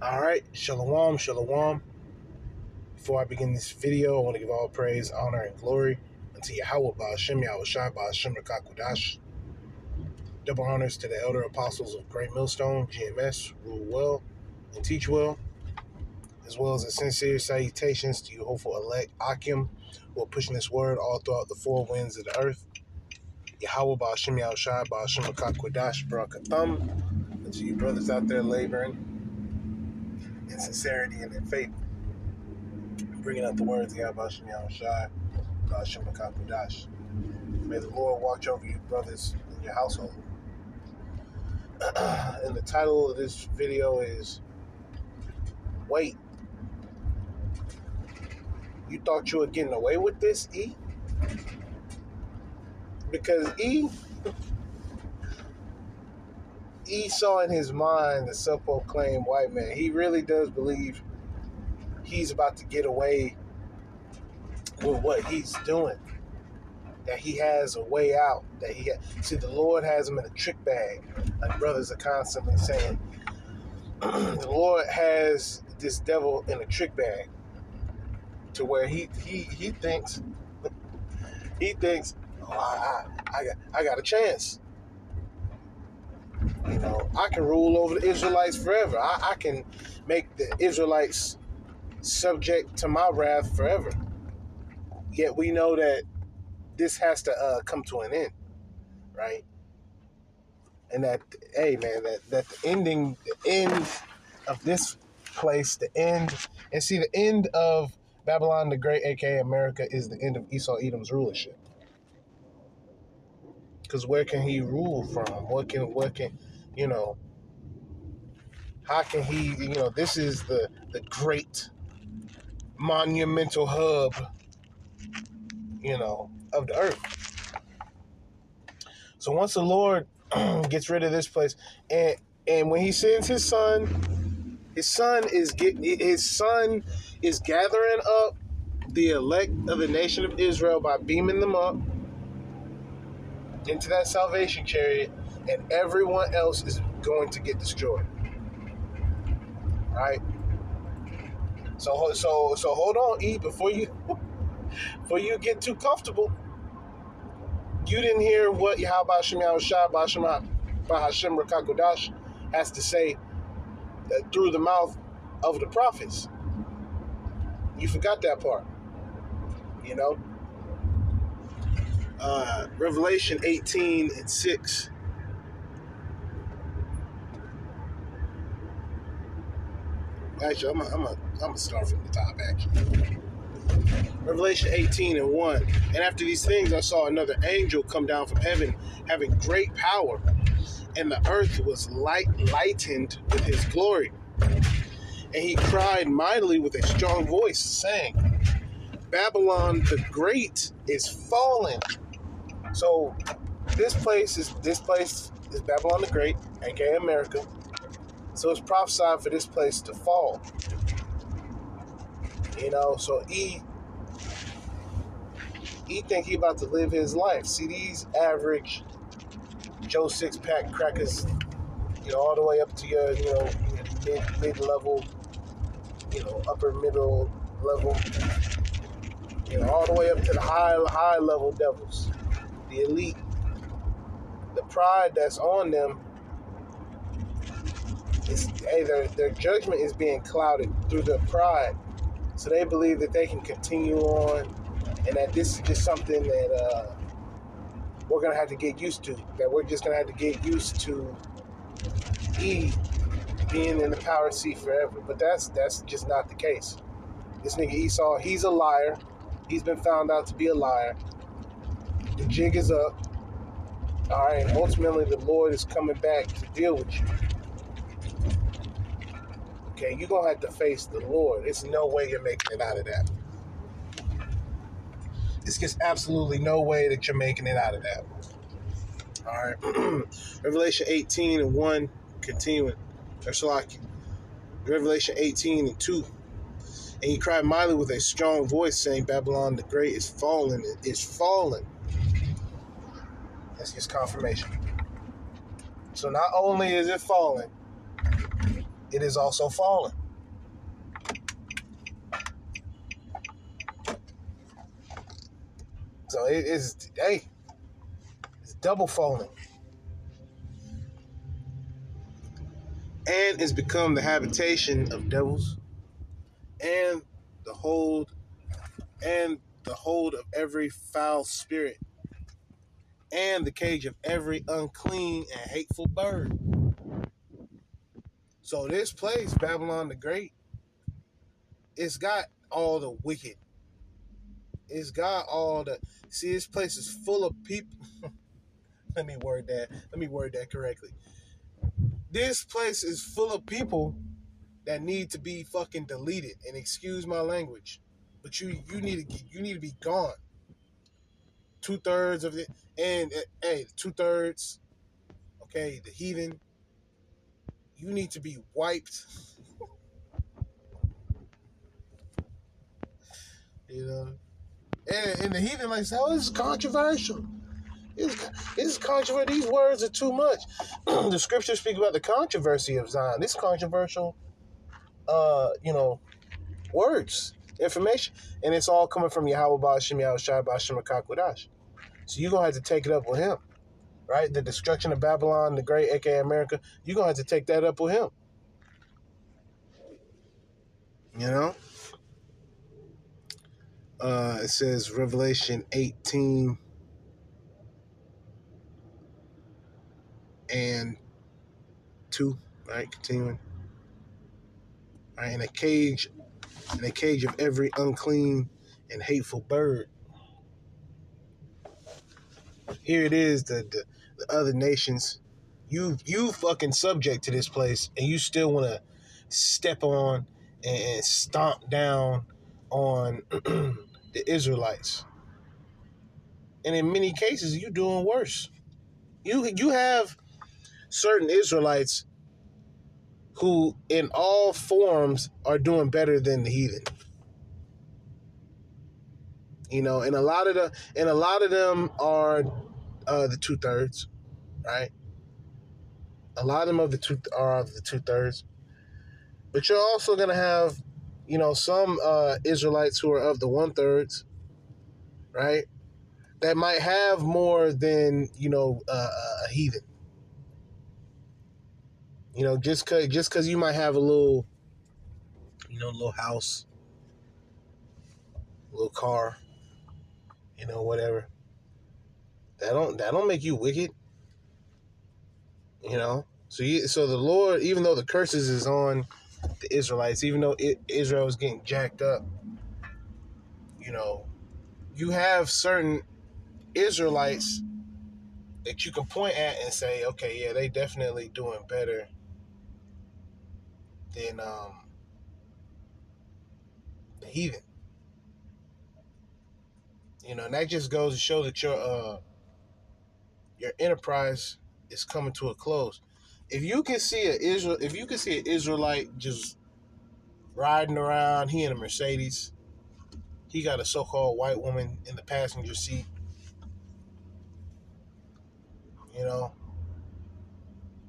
All right, shalom, shalom. Before I begin this video, I want to give all praise, honor, and glory unto Yahweh Ba'ashem, Yahushua Ba'ashem Rakakwadash. Double honors to the elder apostles of Great Millstone, GMS, rule well and teach well, as well as a sincere salutations to you hopeful elect Akim, who are pushing this word all throughout the four winds of the earth. Yahweh Ba'ashem, Yahushua Ba'ashem Rakakwadash, Barakatham, and to you brothers out there laboring in sincerity and in faith, bringing out the words of Yahweh Ba'ashem, Yahushua Ba'ashem Rakakwadash. May the Lord watch over you brothers in your household. And the title of this video is Wait. You thought you were getting away with this, E? Because E saw in his mind the self-proclaimed white man. He really does believe he's about to get away with what he's doing. That he has a way out. See, the Lord has him in a trick bag. Like brothers are constantly saying, the Lord has this devil in a trick bag, to where he thinks oh, I got a chance. You know, I can rule over the Israelites forever. I can make the Israelites subject to my wrath forever. Yet we know that this has to come to an end, right? And that, hey man, that the end of this place, the end of Babylon the Great, aka America, is the end of Esau Edom's rulership. Because where can he rule from? What can how can he? This is the great monumental hub, of the earth. So once the Lord gets rid of this place, and when he sends his son is gathering up the elect of the nation of Israel by beaming them up into that salvation chariot, and everyone else is going to get destroyed. Right? So hold on, E, before you get too comfortable. You didn't hear what Yahweh Ba'ashem Yahushua Ba'ashem Rakakwadash has to say through the mouth of the prophets. You forgot that part. Revelation 18:6. Actually, I'm gonna start from the top. Actually, Revelation 18:1. And after these things, I saw another angel come down from heaven, having great power, and the earth was lightened with his glory. And he cried mightily with a strong voice, saying, Babylon the Great is fallen. So this place is Babylon the Great, aka America. So it's prophesied for this place to fall. So E think he about to live his life. See, these average Joe six-pack crackers, all the way up to your, mid-level, upper middle level, all the way up to the high level devils, the elite. The pride that's on them is, their judgment is being clouded through their pride. So they believe that they can continue on, and that this is just something that we're going to have to get used to. That we're just going to have to get used to E being in the power seat forever. But that's just not the case. This nigga Esau, he's a liar. He's been found out to be a liar. The jig is up. All right, and ultimately the Lord is coming back to deal with you. Okay, you're going to have to face the Lord. There's no way you're making it out of that. There's just absolutely no way that you're making it out of that. All right. Revelation 18:1, continuing. Revelation 18:2. And he cried mightily with a strong voice, saying, Babylon the Great is fallen. It is fallen. That's his confirmation. So not only is it fallen, it is also fallen. So it's double falling. And it's become the habitation of devils and the hold of every foul spirit and the cage of every unclean and hateful bird. So this place, Babylon the Great, it's got all the wicked. It's got all the... See, this place is full of people. Let me word that correctly. This place is full of people that need to be fucking deleted. And excuse my language, but you need to be gone. 2/3 of it, and hey, 2/3. Okay, the heathen. You need to be wiped. You know, and the heathen like say, "Oh, this is controversial. It's controversial. These words are too much." The scriptures speak about the controversy of Zion. This controversial, words, information, and it's all coming from Yahweh Ba'Shem Yahushua Ba'Shem Kakwadash. So you're gonna have to take it up with him, right? The destruction of Babylon the Great, aka America. You're gonna have to take that up with him. You know. It says Revelation 18 and 2, right? Continuing. All right, in a cage of every unclean and hateful bird. Here it is, the other nations. You fucking subject to this place, and you still want to step on and stomp down on the Israelites. And in many cases, you're doing worse. You have certain Israelites who, in all forms, are doing better than the heathen. You know, and a lot of them are the 2/3, right? A lot of them are the 2/3. But you're also gonna have, some Israelites who are of the 1/3, right? That might have more than a heathen. Just cause you might have a little, little house, little car, whatever. That don't make you wicked. So the Lord, even though the curses is on the Israelites, even though Israel is getting jacked up, you have certain Israelites that you can point at and say, okay, yeah, they definitely doing better than the heathen. And that just goes to show that your enterprise is coming to a close. If you can see an Israelite just riding around, he in a Mercedes, he got a so-called white woman in the passenger seat,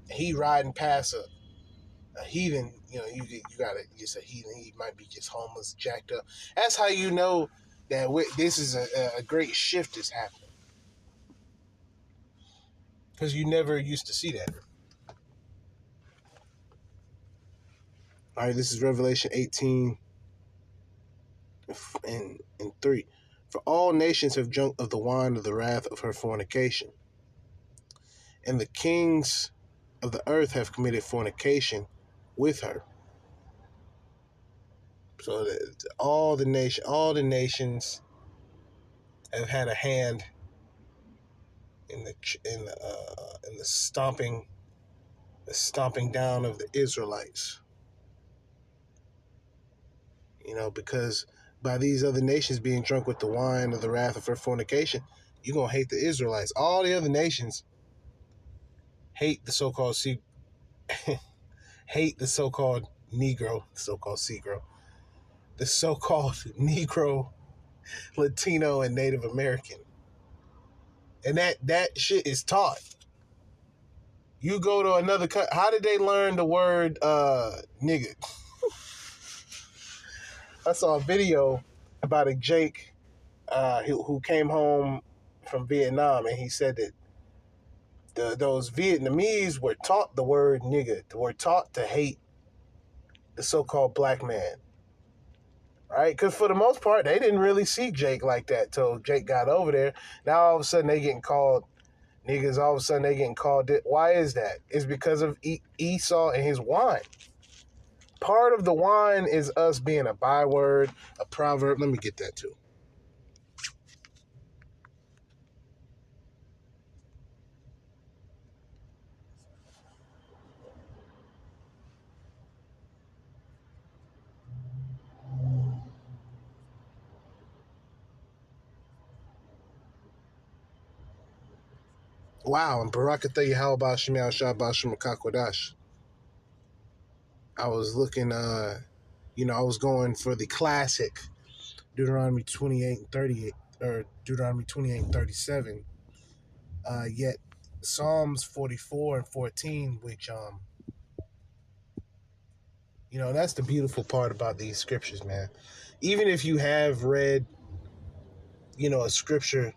he riding past a heathen, you got it. Just a heathen. He might be just homeless, jacked up. That's how you know that this is a great shift is happening, because you never used to see that. All right, this is Revelation 18 and 3. For all nations have drunk of the wine of the wrath of her fornication, and the kings of the earth have committed fornication with her. So all the nations have had a hand in the stomping down of the Israelites. Because by these other nations being drunk with the wine of the wrath of her fornication, you're gonna hate the Israelites. All the other nations hate the so-called hate the so-called Negro, so-called Negro, the so-called Negro, Latino, and Native American. And that shit is taught. You go to another country. How did they learn the word nigga? I saw a video about a Jake who came home from Vietnam, and he said that those Vietnamese were taught the word nigga. Were taught to hate the so-called black man, right? Because for the most part, they didn't really see Jake like that till Jake got over there. Now all of a sudden they getting called niggas. All of a sudden they getting called it. Why is that? It's because of Esau and his wine. Part of the wine is us being a byword, a proverb. Let me get that too. Wow, and Barakatha Yahweh Shemiah Shabbat Shemakakwadash. I was looking, I was going for the classic Deuteronomy 28 and 38, or Deuteronomy 28 and 37. Yet Psalms 44 and 14, which, that's the beautiful part about these scriptures, man. Even if you have read, a scripture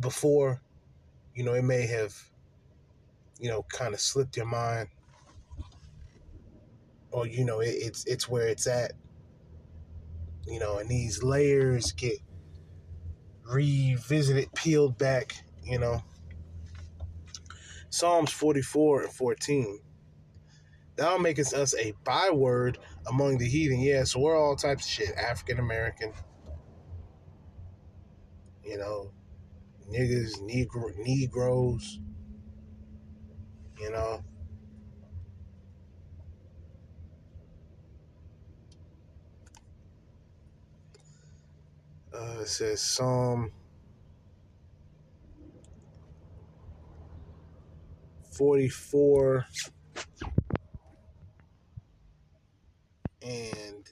before, it may have, kind of slipped your mind, or, it's where it's at, and these layers get revisited, peeled back, Psalms 44 and 14. Thou makest us a byword among the heathen. Yeah, so we're all types of shit. African American, niggas, Negroes, It says Psalm 44 and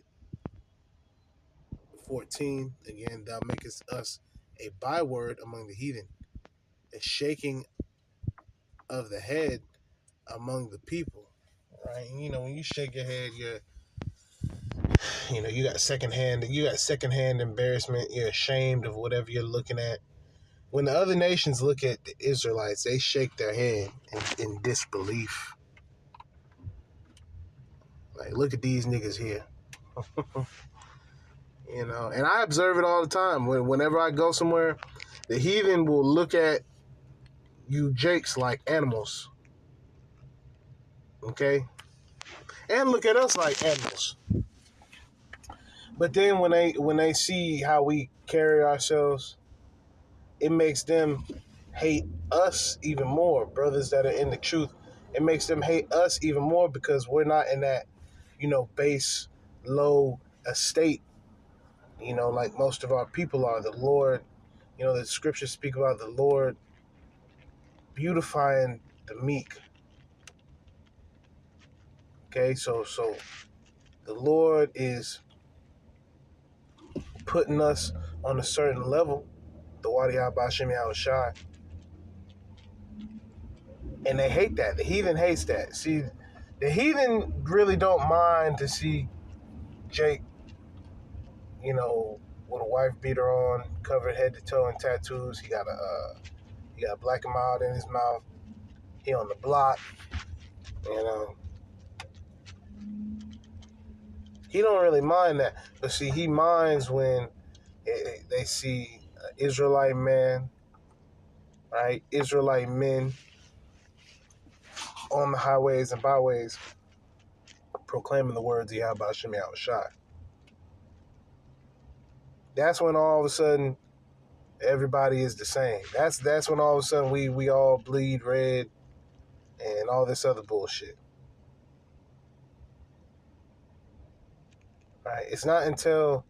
14. Again, thou makest us a byword among the heathen, a shaking of the head among the people. Right? When you shake your head, you got secondhand embarrassment. You're ashamed of whatever you're looking at. When the other nations look at the Israelites, they shake their head in disbelief. Like, look at these niggas here. And I observe it all the time. Whenever I go somewhere, the heathen will look at you Jakes like animals. Okay? And look at us like animals. But then when they see how we carry ourselves, it makes them hate us even more, brothers that are in the truth. It makes them hate us even more because we're not in that, base, low estate, like most of our people are. The Lord, the scriptures speak about the Lord beautifying the meek. Okay, so the Lord is putting us on a certain level, the Wadi Abashim Yahushai. And they hate that. The heathen hates that. See, the heathen really don't mind to see Jake, with a wife beater on, covered head to toe in tattoos. He got a black and mild in his mouth. He on the block, He don't really mind that. But see, he minds when they see an Israelite man, right? Israelite men on the highways and byways proclaiming the words of Yahweh Shem Yahushai. That's when all of a sudden everybody is the same. That's when all of a sudden we all bleed red and all this other bullshit. Right? It's not until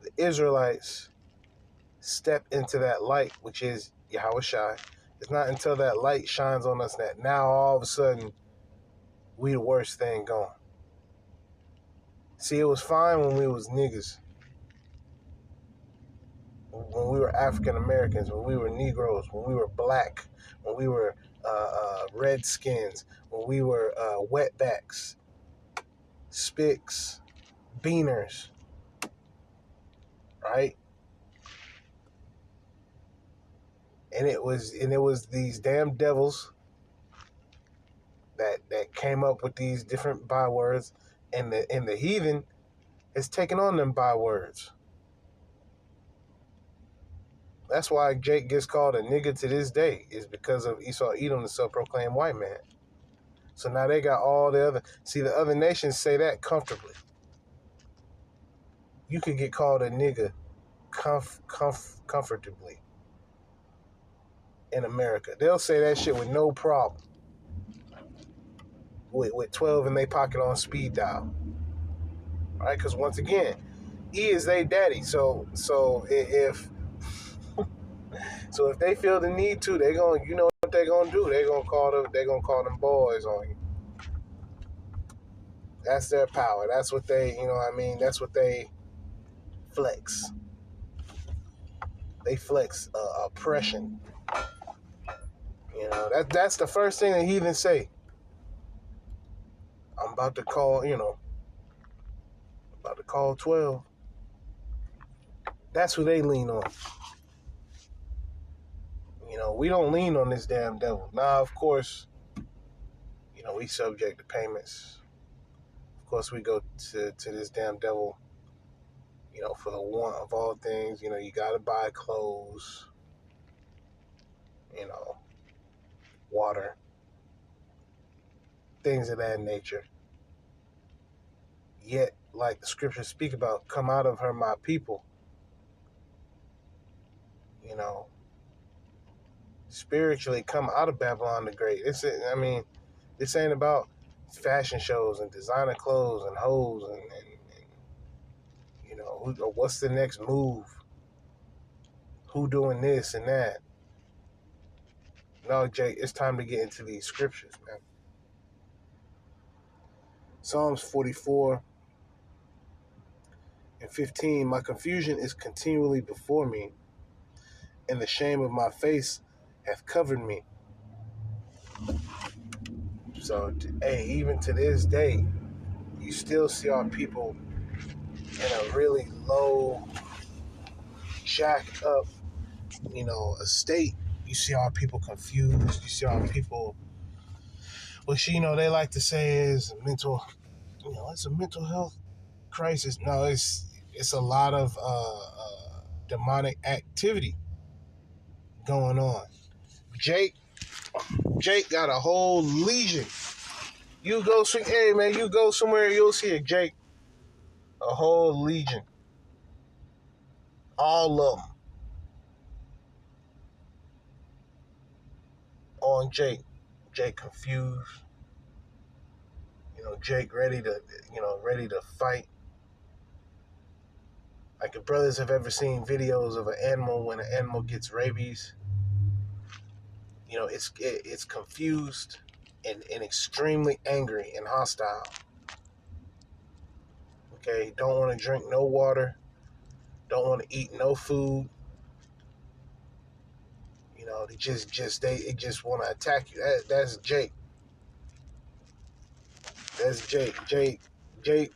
the Israelites step into that light, which is Yahushai. It's not until that light shines on us that now all of a sudden we the worst thing going. See, it was fine when we was niggas, when we were African Americans, when we were Negroes, when we were black, when we were Redskins, when we were wetbacks, spicks, beaners, right? And it was these damn devils that came up with these different bywords, and the heathen has taken on them bywords. That's why Jake gets called a nigga to this day, is because of Esau Edom, the self-proclaimed white man. So now they got all the other... See, the other nations say that comfortably. You could get called a nigga comfortably in America. They'll say that shit with no problem. With 12 in their pocket on speed dial. Right? Because once again, he is their daddy. So if they feel the need to, they gonna, you know what they gonna do? They gonna call them boys on you. That's their power. That's what they, you know what I mean? That's what they flex. They flex oppression. You know, that's the first thing the heathen say. I'm about to call, about to call 12. That's who they lean on. You know, we don't lean on this damn devil. Now, of course, you know, we subject to payments. Of course, we go to this damn devil, you know, for the want of all things. You know, you got to buy clothes, you know, water, things of that nature. Yet, like the scriptures speak about, come out of her, my people. You know, spiritually come out of Babylon the Great. This ain't about fashion shows and designer clothes and hoes and you know, what's the next move? Who doing this and that? No, Jake, it's time to get into these scriptures, man. Psalms 44 and 15, my confusion is continually before me, and the shame of my face hath covered me. So, hey, even to this day, you still see our people in a really low, jacked up, you know, a state. You see our people confused. You see our people, which, you know, they like to say is mental, you know, it's a mental health crisis. No, it's a lot of demonic activity going on. Jake got a whole legion. You go somewhere, you'll see it, Jake. A whole legion. All of them. On Jake. Jake confused. You know, Jake ready to fight. Like, if brothers have ever seen videos of an animal when an animal gets rabies, you know, it's confused and extremely angry and hostile. Okay, don't want to drink no water, don't want to eat no food. You know, they just want to attack you. That's Jake. That's Jake. Jake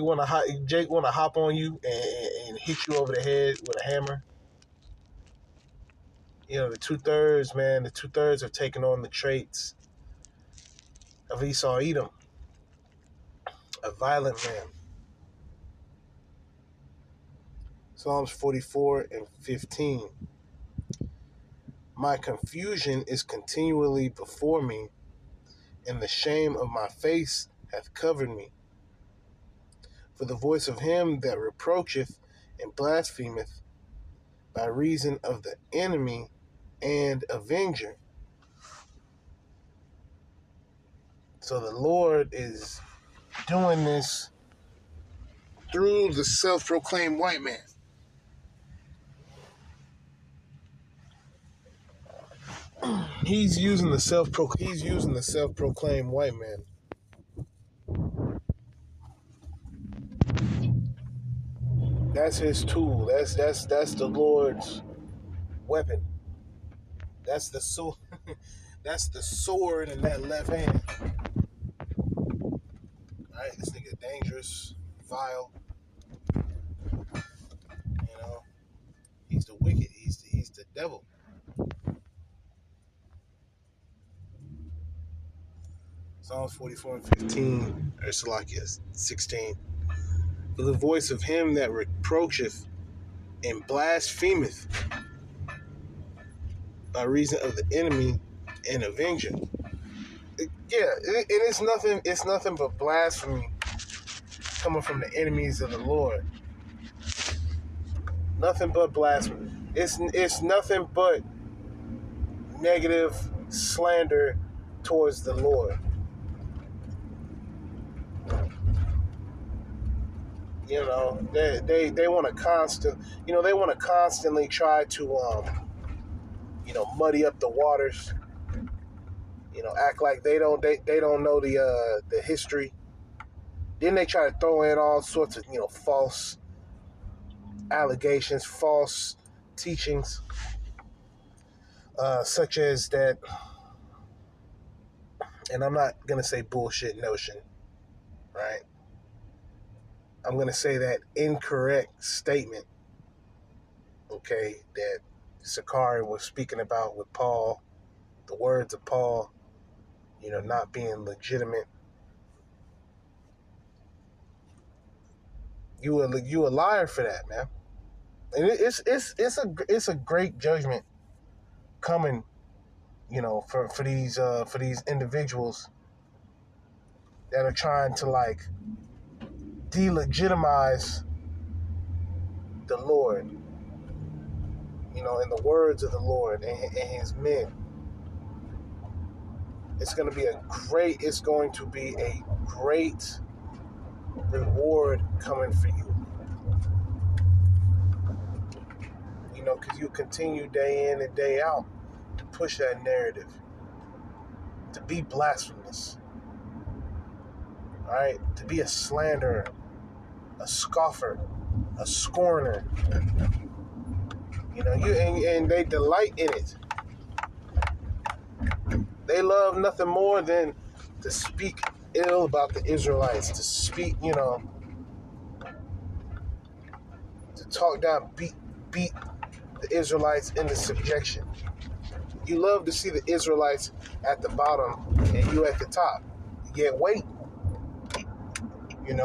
want to hop on you and hit you over the head with a hammer. You know, the 2/3, man. The 2/3 have taken on the traits of Esau Edom, a violent man. Psalms 44 and 15. My confusion is continually before me, and the shame of my face hath covered me. For the voice of him that reproacheth and blasphemeth by reason of the enemy and avenger. So the Lord is doing this through the self-proclaimed white man. He's using the self-proclaimed white man. That's his tool. That's the Lord's weapon. That's the sword. That's the sword in that left hand. All right, this nigga dangerous, vile. You know, he's the wicked. He's the devil. Psalms 44 and 15, or Salakia 16. For the voice of him that reproacheth and blasphemeth by reason of the enemy and avenger. And it's nothing. It's nothing but blasphemy coming from the enemies of the Lord. Nothing but blasphemy. It's nothing but negative slander towards the Lord. You know, they want to constantly try to muddy up the waters. You know, act like they don't know the history. Then they try to throw in all sorts of false allegations, false teachings, such as that. And I'm not gonna say bullshit notion, right? I'm gonna say that incorrect statement, okay, that Sakari was speaking about with Paul, the words of Paul, not being legitimate. You a liar for that, man. And it's a great judgment coming, for these individuals that are trying to like delegitimize the Lord, and the words of the Lord and his men. It's going to be a great reward coming for you. Because you continue day in and day out to push that narrative, to be blasphemous, all right, to be a slanderer, a scoffer, a scorner. And they delight in it. They love nothing more than to speak ill about the Israelites, to speak, to talk down, beat the Israelites into subjection. You love to see the Israelites at the bottom and you at the top. Yet wait. You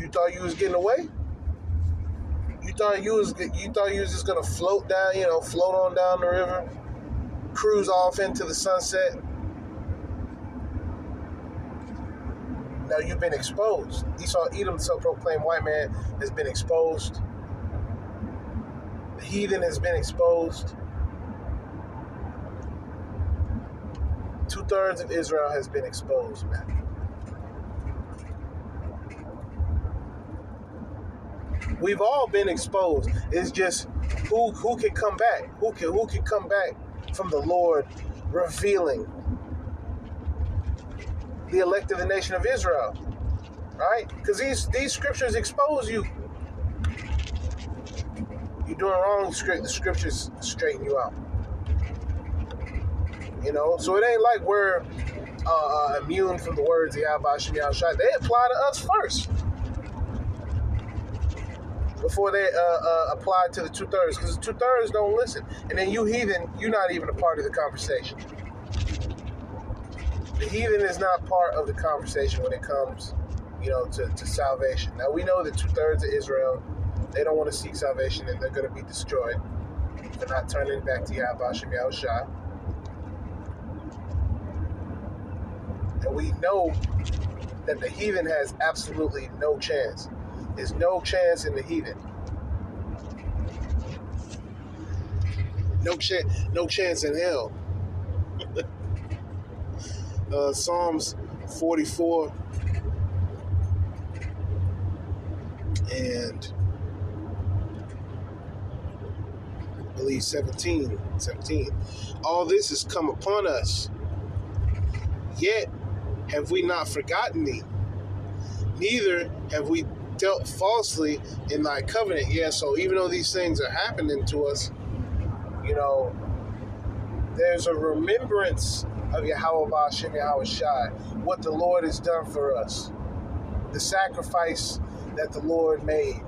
thought you was getting away? You thought you was just gonna float down, float on down the river, cruise off into the sunset. Now you've been exposed. Esau Edom, the self-proclaimed white man, has been exposed. The heathen has been exposed. 2/3 of Israel has been exposed, man. We've all been exposed. It's just who can come back? Who can come back from the Lord revealing the elect of the nation of Israel, right? Because these scriptures expose you. You're doing wrong, the scriptures straighten you out. So it ain't like we're immune from the words of Yahweh Hashem Yahushua. They apply to us first before they apply to the 2/3, because the 2/3 don't listen. And then you heathen, you're not even a part of the conversation. The heathen is not part of the conversation when it comes, to salvation. Now we know that 2/3 of Israel, they don't want to seek salvation and they're going to be destroyed. They're not turning back to Yahweh Hashem Yahushua. And we know that the heathen has absolutely no chance. There's no chance in the heathen. No chance in hell. Psalms 44 and I believe 17. All this has come upon us, yet have we not forgotten thee, neither have we dealt falsely in thy covenant. Yeah, so even though these things are happening to us, There's a remembrance of Yahweh Ba'ashem Yahweh Shai, what the Lord has done for us, the sacrifice that the Lord made.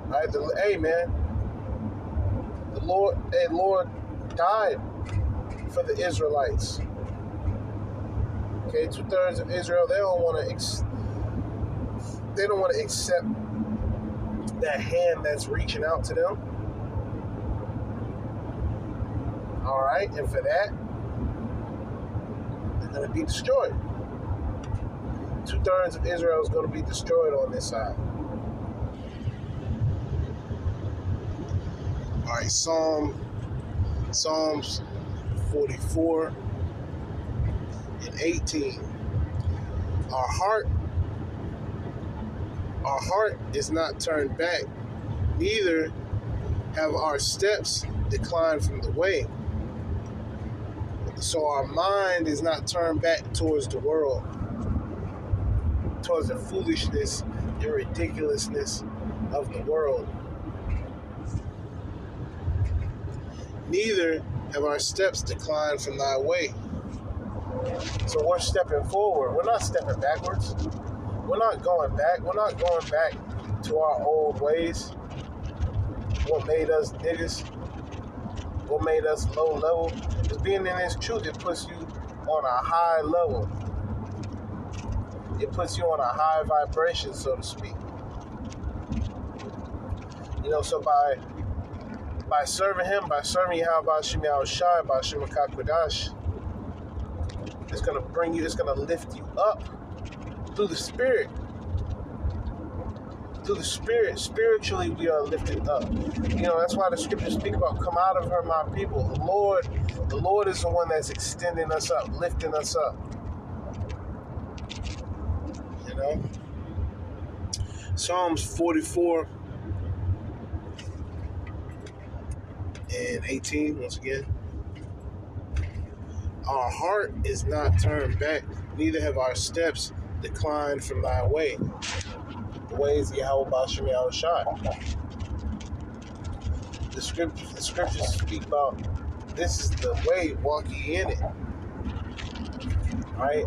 All right, hey man, the Lord died for the Israelites. Okay, 2/3 of Israel, they don't want to accept that hand that's reaching out to them. All right, and for that, they're going to be destroyed. 2/3 of Israel is going to be destroyed on this side. All right, Psalms 44 and 18. Our heart is not turned back, neither have our steps declined from the way. So our mind is not turned back towards the world, towards the foolishness and ridiculousness of the world. Neither have our steps declined from thy way. So we're stepping forward. We're not stepping backwards. We're not going back. We're not going back to our old ways. What made us niggas? What made us low level? Because being in this truth, it puts you on a high level. It puts you on a high vibration, so to speak. You know, so by serving him, by serving Yahweh Ba'ashem Yahweh Shai, Ba'ashem HaKadosh, it's going to bring you, it's going to lift you up through the Spirit. Through the Spirit, spiritually we are lifted up. You know, that's why the scriptures speak about, come out of her, my people. The Lord is the one that's extending us up, lifting us up. You know? Psalms 44 and 18, once again. Our heart is not turned back, neither have our steps declined from thy way. The ways of Yahweh Ba'ashem Yahweh Shai. The scriptures speak about, this is the way, walk ye in it. Right?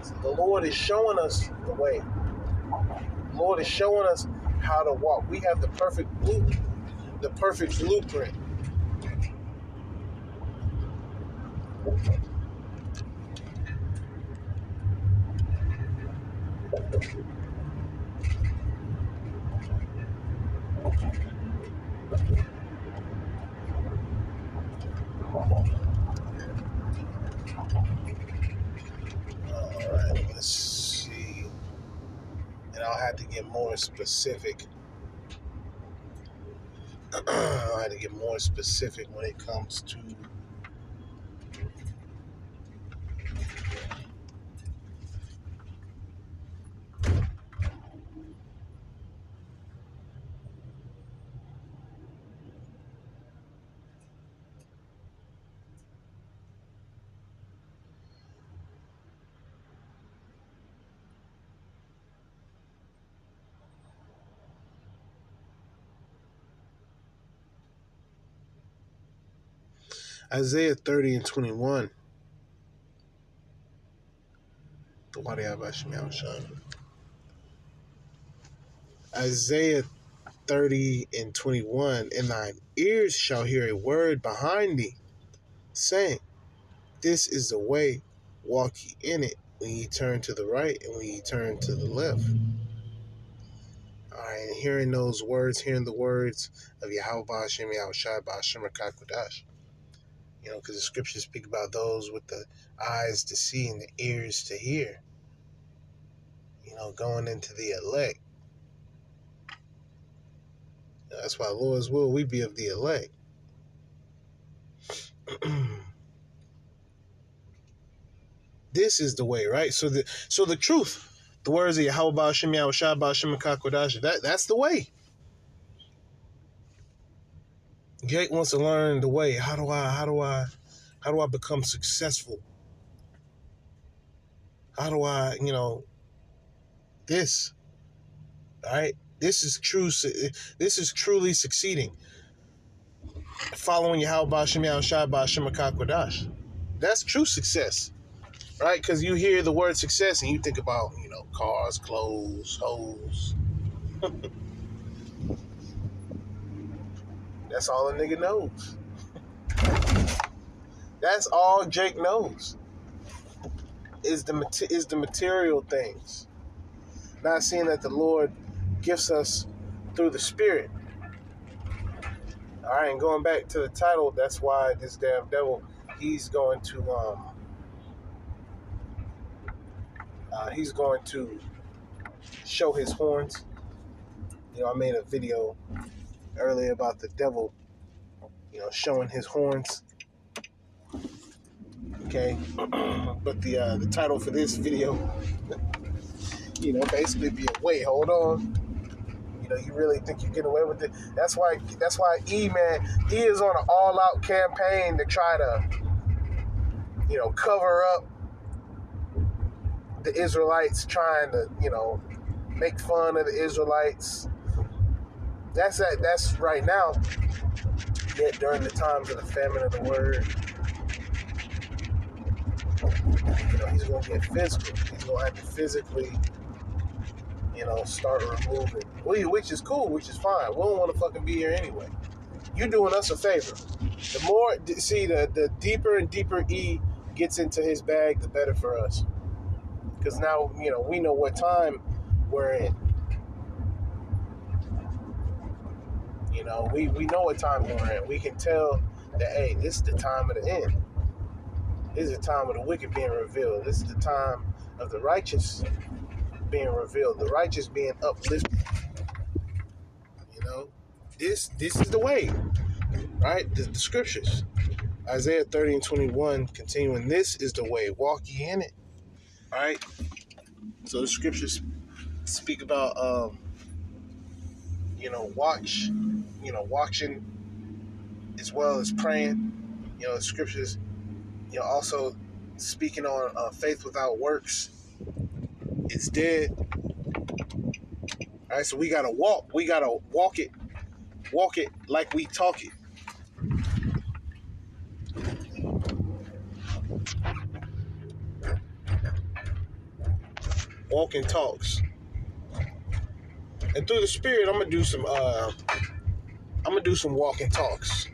So the Lord is showing us the way. The Lord is showing us how to walk. We have the perfect blueprint. Alright, let's see. And I'll have to get more specific. I'll have to get more specific when it comes to Isaiah 30 and 21. Isaiah 30 and 21. And thine ears shall hear a word behind thee, saying, this is the way, walk ye in it, when ye turn to the right and when ye turn to the left. All right, and hearing those words, hearing the words of Yahweh Ba'ashem Yahweh Shai Ba'ashem HaKadosh. You know, because the scriptures speak about those with the eyes to see and the ears to hear. You know, going into the elect. That's why, Lord's will, we be of the elect. This is the way, right? So the truth, the words of Yahweh Ba'ashem Yahweh Shai Ba'ashem HaKadosh, that's the way. Jake wants to learn the way. How do I become successful? How do I, this, all right? This is true. This is truly succeeding. following Yahweh Ba'Shem Yahushua Ba'Shem HaKakwadash. That's true success, right? Because you hear the word success and you think about, cars, clothes, hoes. That's all a nigga knows. That's all Jake knows is the material things. Not seeing that the Lord gifts us through the Spirit. All right, and going back to the title, that's why this damn devil, he's going to show his horns. I made a video earlier about the devil, showing his horns. Okay, but the title for this video, basically be wait, hold on. You really think you get away with it? That's why E-Man, he is on an all-out campaign to try to, cover up the Israelites, trying to, make fun of the Israelites. That's right now. Yet during the times of the famine of the word, he's going to get physical. He's going to have to physically, start removing. Which is cool, which is fine. We don't want to fucking be here anyway. You're doing us a favor. The more, the deeper and deeper E gets into his bag, the better for us. Because now, we know what time we're in. We know what time we're in. We can tell that, hey, this is the time of the end. This is the time of the wicked being revealed. This is the time of the righteous being revealed. The righteous being uplifted. This is the way, right? The scriptures. Isaiah 30 and 21, continuing, this is the way. Walk ye in it. All right? So the scriptures speak about, watching as well as praying. The scriptures, also speaking on faith without works is dead. All right, so we got to walk. We got to walk it like we talk it. Walking talks. And through the Spirit, I'm gonna do some walking talks.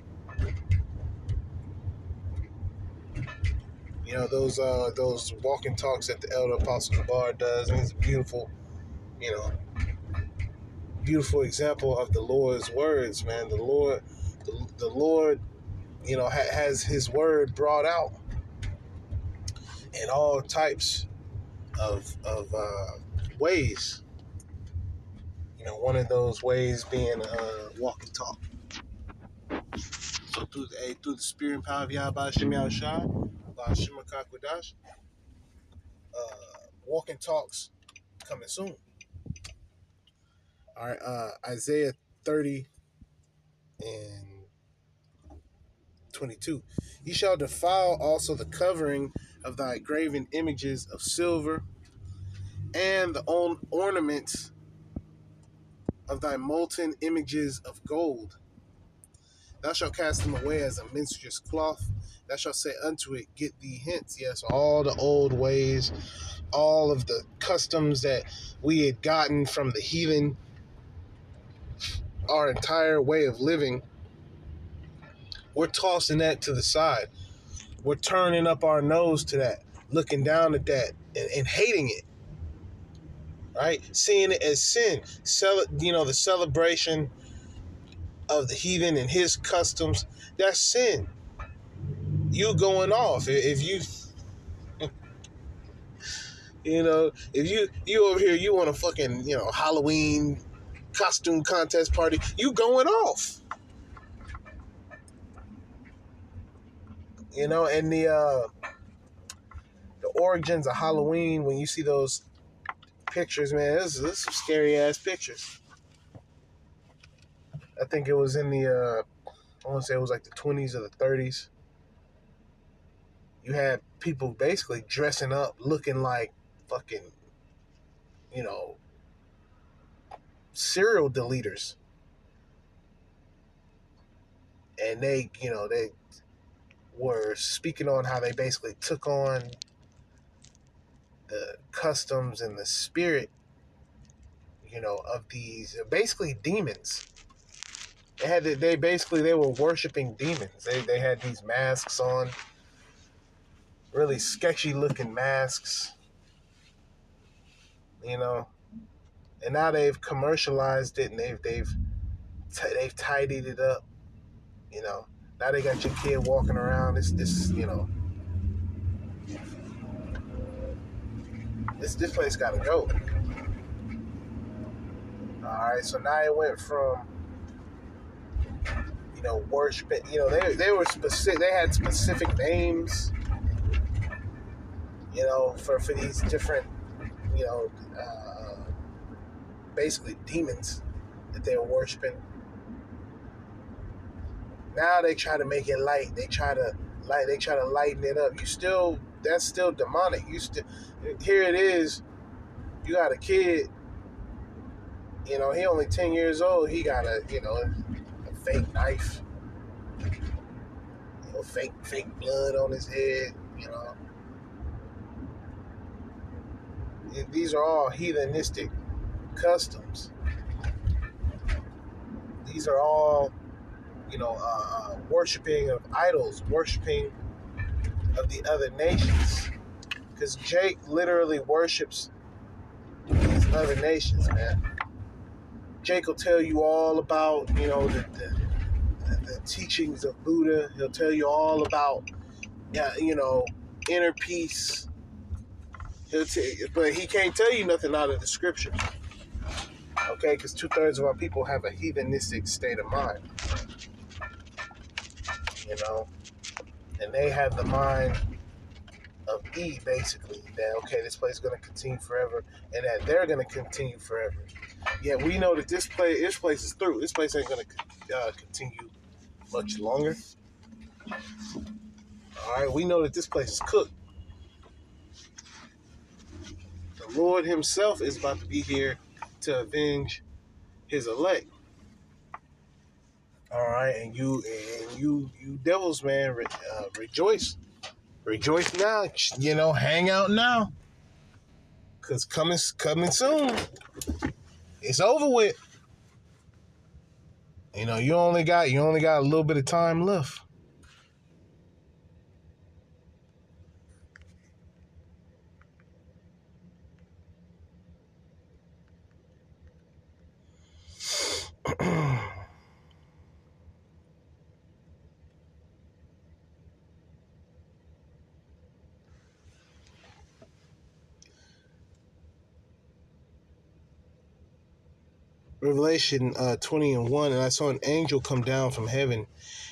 Those walking talks that the Elder Apostle Gabar does, and it's a beautiful, beautiful example of the Lord's words, man. The Lord, has His word brought out in all types of ways. One of those ways being walk and talk. So through the Spirit and power of Yahweh Ba'Shem Yahushua, Ba'Shem HaKakwadash, walk and talks coming soon. All right, Isaiah 30 and 22. Ye shall defile also the covering of thy graven images of silver, and the ornaments of thy molten images of gold. Thou shalt cast them away as a minstrel's cloth. Thou shalt say unto it, get thee hence. Yes, all the old ways, all of the customs that we had gotten from the heathen, our entire way of living, we're tossing that to the side. We're turning up our nose to that, looking down at that, and hating it. Right? Seeing it as sin. The celebration of the heathen and his customs, that's sin. You going off. If you, if you over here, you want a fucking, Halloween costume contest party, you going off. And the origins of Halloween, when you see those pictures, man, this is some scary ass pictures. I think it was in the I want to say it was like the 20s or the 30s. You had people basically dressing up, looking like fucking, serial deleters. and they were speaking on how they basically took on the customs and the spirit, of these basically demons. They were worshiping demons. They had these masks on, really sketchy looking masks, and now they've commercialized it and they've tidied it up. Now they got your kid walking around. This place got to go. All right, so now it went from worshiping. They were specific. They had specific names. For these different, basically demons that they were worshiping. Now they try to make it light. They try to lighten it up. That's still demonic. Here it is. You got a kid. He only 10 years old. He got a fake knife. Fake blood on his head. These are all heathenistic customs. These are all, worshiping of idols, worshiping of the other nations. Because Jake literally worships these other nations, man. Jake will tell you all about, the teachings of Buddha. He'll tell you all about, inner peace. But he can't tell you nothing out of the scriptures. Okay, because 2/3 of our people have a heathenistic state of mind. And they have the mind of E, basically, that, okay, this place is going to continue forever, and that they're going to continue forever. Yet we know that this place is through. This place ain't going to continue much longer. All right, we know that this place is cooked. The Lord himself is about to be here to avenge his elect. All right, and you devils, man, rejoice now. Hang out now, cause coming soon. It's over with. You only got a little bit of time left. Revelation 20:1, and I saw an angel come down from heaven,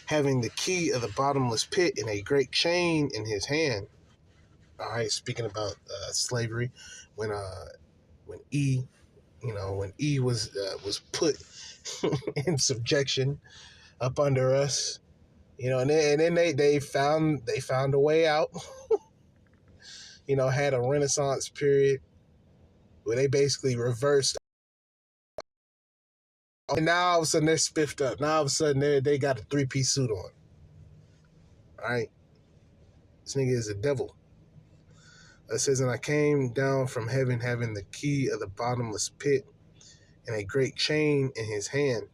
having the key of the bottomless pit and a great chain in his hand. All right, speaking about slavery, when E was put in subjection up under us, and then they found a way out. Had a Renaissance period where they basically reversed. And now all of a sudden they're spiffed up. Now all of a sudden they got a 3-piece suit on. All right, this nigga is a devil. It says, and I came down from heaven having the key of the bottomless pit and a great chain in his hand.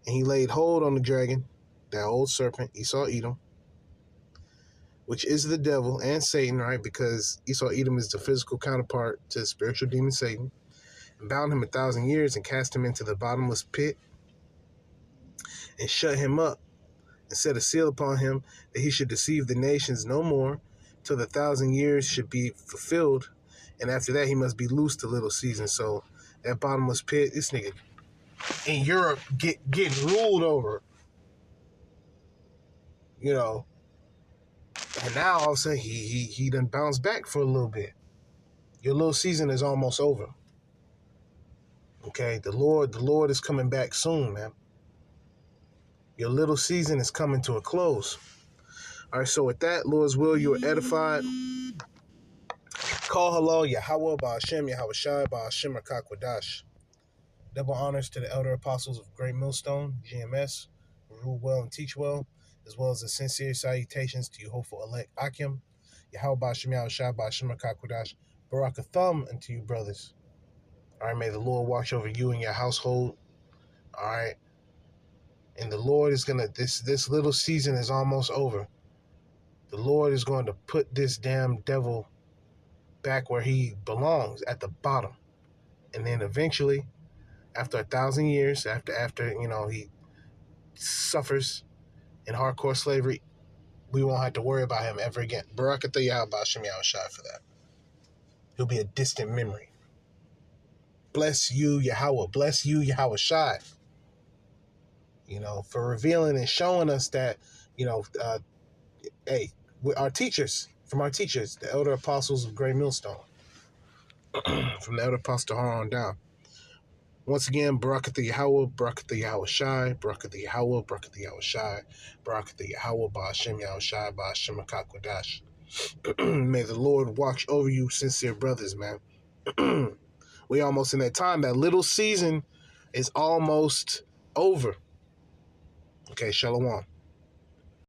And he laid hold on the dragon, that old serpent, Esau Edom, which is the devil and Satan, right? Because Esau Edom is the physical counterpart to the spiritual demon Satan, and bound him 1,000 years and cast him into the bottomless pit and shut him up and set a seal upon him that he should deceive the nations no more till the 1,000 years should be fulfilled. And after that, he must be loosed a little season. So that bottomless pit, this nigga in Europe getting ruled over, and now all of a sudden he done bounced back for a little bit. Your little season is almost over. Okay, the Lord is coming back soon, man. Your little season is coming to a close. All right, so with that, Lord's will, you are edified. Call hello, Yahweh, Ba'ashem, Yahweh Shai, Ba'ashem, Rakakwadash. Double honors to the elder apostles of Great Millstone, GMS, who rule well and teach well, as well as the sincere salutations to you hopeful elect Akim, Yahweh Bashem Yahushua Bashem Akakwadash, Barakathum unto you brothers. All right, may the Lord watch over you and your household. All right, and the Lord is gonna this little season is almost over. The Lord is going to put this damn devil back where he belongs, at the bottom, and then eventually, after 1,000 years, after he suffers in hardcore slavery, we won't have to worry about him ever again. Barakatah Yahweh Bashem Yahushua for that. He'll be a distant memory. Bless you, Yahweh. Bless you, Yahweh Shai. For revealing and showing us that, hey, our teachers, the elder apostles of Great Millstone, from the elder apostle Har on down. Once again, Barakatah Yahweh, Barakatah Yahweh Shai, Barakatah Yahweh, Barakatah Yahweh Shai, Barakatah Yahweh, Ba'ashem Yahweh Shai, Ba'ashem Akakwadash. May the Lord watch over you, sincere brothers, man. We almost in that time. That little season is almost over. Okay, Shalom.